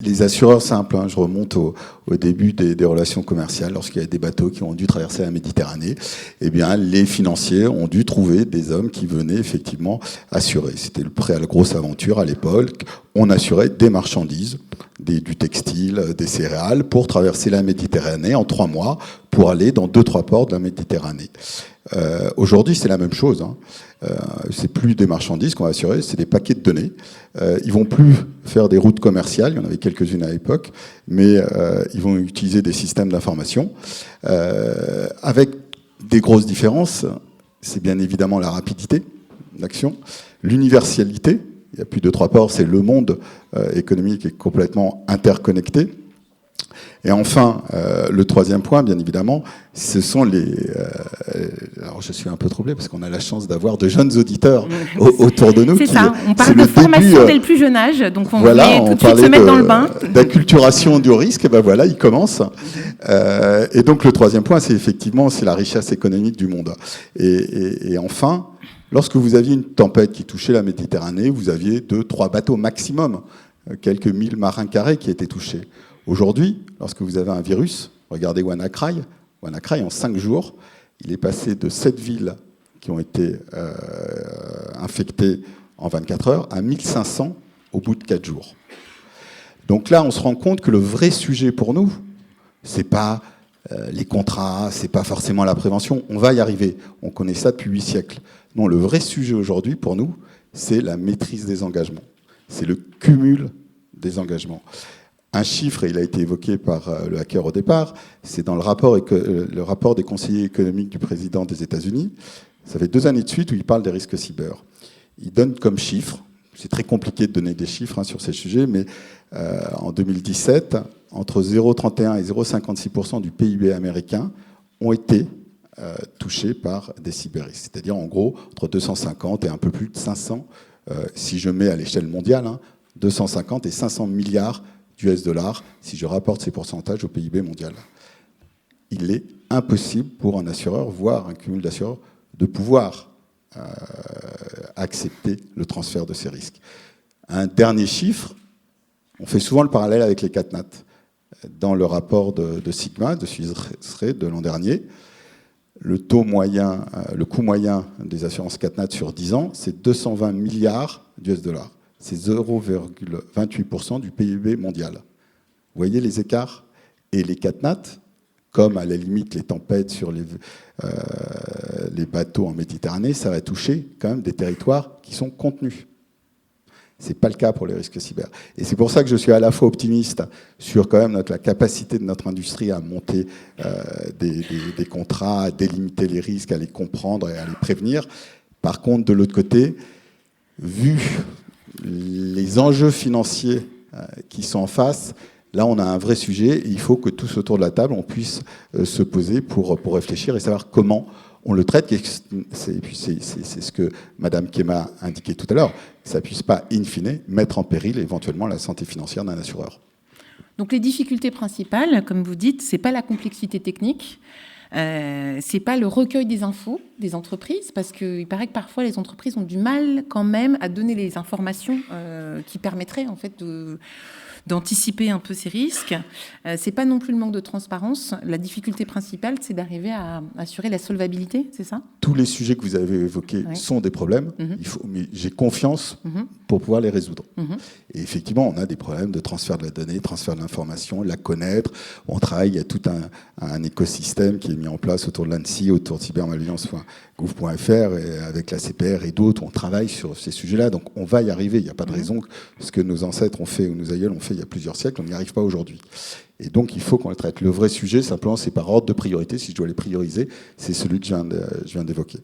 Les assureurs simples, je remonte au début des relations commerciales, lorsqu'il y a des bateaux qui ont dû traverser la Méditerranée, eh bien, les financiers ont dû trouver des hommes qui venaient effectivement assurer. C'était le prêt à la grosse aventure à l'époque. On assurait des marchandises, du textile, des céréales, pour traverser la Méditerranée en 3 mois, pour aller dans 2-3 ports de la Méditerranée. Aujourd'hui, c'est la même chose. C'est plus des marchandises qu'on va assurer, c'est des paquets de données. Ils vont plus faire des routes commerciales, il y en avait quelques-unes à l'époque, mais ils vont utiliser des systèmes d'information avec des grosses différences. C'est bien évidemment la rapidité d'action, l'universalité. Il n'y a plus de 3 ports, c'est le monde économique est complètement interconnecté. Et enfin, le troisième point, bien évidemment, ce sont les... alors, je suis un peu troublé parce qu'on a la chance d'avoir de jeunes auditeurs autour de nous. C'est ça, on parle de formation dès le plus jeune âge, donc on voulait tout de suite se mettre dans le bain. D'acculturation du risque, et ben voilà, il commence. Et donc, le troisième point, c'est effectivement la richesse économique du monde. Et enfin, lorsque vous aviez une tempête qui touchait la Méditerranée, vous aviez 2-3 bateaux maximum, quelques 1000 marins carrés qui étaient touchés. Aujourd'hui, lorsque vous avez un virus, regardez WannaCry. WannaCry, en 5 jours, il est passé de 7 villes qui ont été infectées en 24 heures à 1500 au bout de 4 jours. Donc là, on se rend compte que le vrai sujet pour nous, c'est pas les contrats, c'est pas forcément la prévention. On va y arriver. On connaît ça depuis 8 siècles. Non, le vrai sujet aujourd'hui pour nous, c'est la maîtrise des engagements. C'est le cumul des engagements. Un chiffre, et il a été évoqué par le hacker au départ, c'est dans le rapport des conseillers économiques du président des États-Unis. Ça fait 2 années de suite où il parle des risques cyber. Il donne comme chiffre, c'est très compliqué de donner des chiffres sur ces sujets, mais en 2017, entre 0,31 et 0,56% du PIB américain ont été touchés par des cyberrisques. C'est-à-dire, en gros, entre 250 et un peu plus de 500, si je mets à l'échelle mondiale, 250 et 500 milliards d'US dollars, si je rapporte ces pourcentages au PIB mondial. Il est impossible pour un assureur, voire un cumul d'assureurs, de pouvoir accepter le transfert de ces risques. Un dernier chiffre, on fait souvent le parallèle avec les CatNat. Dans le rapport de Sigma, de Suisse Re de l'an dernier, le coût moyen des assurances CatNat sur 10 ans, c'est 220 milliards d'US dollars. C'est 0,28% du PIB mondial. Vous voyez les écarts? Et les CatNat, comme à la limite les tempêtes sur les bateaux en Méditerranée, ça va toucher quand même des territoires qui sont contenus. Ce n'est pas le cas pour les risques cyber. Et c'est pour ça que je suis à la fois optimiste sur quand même la capacité de notre industrie à monter des contrats, à délimiter les risques, à les comprendre et à les prévenir. Par contre, de l'autre côté, vu les enjeux financiers qui sont en face, là on a un vrai sujet et il faut que tous autour de la table on puisse se poser pour réfléchir et savoir comment on le traite. Et puis c'est ce que Madame Kema a indiqué tout à l'heure, que ça ne puisse pas, in fine, mettre en péril éventuellement la santé financière d'un assureur. Donc les difficultés principales, comme vous dites, ce n'est pas la complexité technique, c'est pas le recueil des infos des entreprises, parce qu'il paraît que parfois les entreprises ont du mal quand même à donner les informations qui permettraient en fait d'anticiper un peu ces risques. C'est pas non plus le manque de transparence. La difficulté principale, c'est d'arriver à assurer la solvabilité, c'est ça? Tous les sujets que vous avez évoqués sont des problèmes, mais j'ai confiance pour pouvoir les résoudre. Et effectivement, on a des problèmes de transfert de la donnée, transfert de l'information, la connaître. On travaille, il y a tout un écosystème qui est mis en place autour de l'ANSSI, autour de cybermalveillance.gouv.fr, et avec la CPR et d'autres, on travaille sur ces sujets-là. Donc on va y arriver. Il n'y a pas de raison que ce que nos ancêtres ont fait ou nos aïeuls ont fait il y a plusieurs siècles, on n'y arrive pas aujourd'hui. Et donc il faut qu'on le traite. Le vrai sujet, simplement, c'est par ordre de priorité. Si je dois les prioriser, c'est celui que je viens d'évoquer.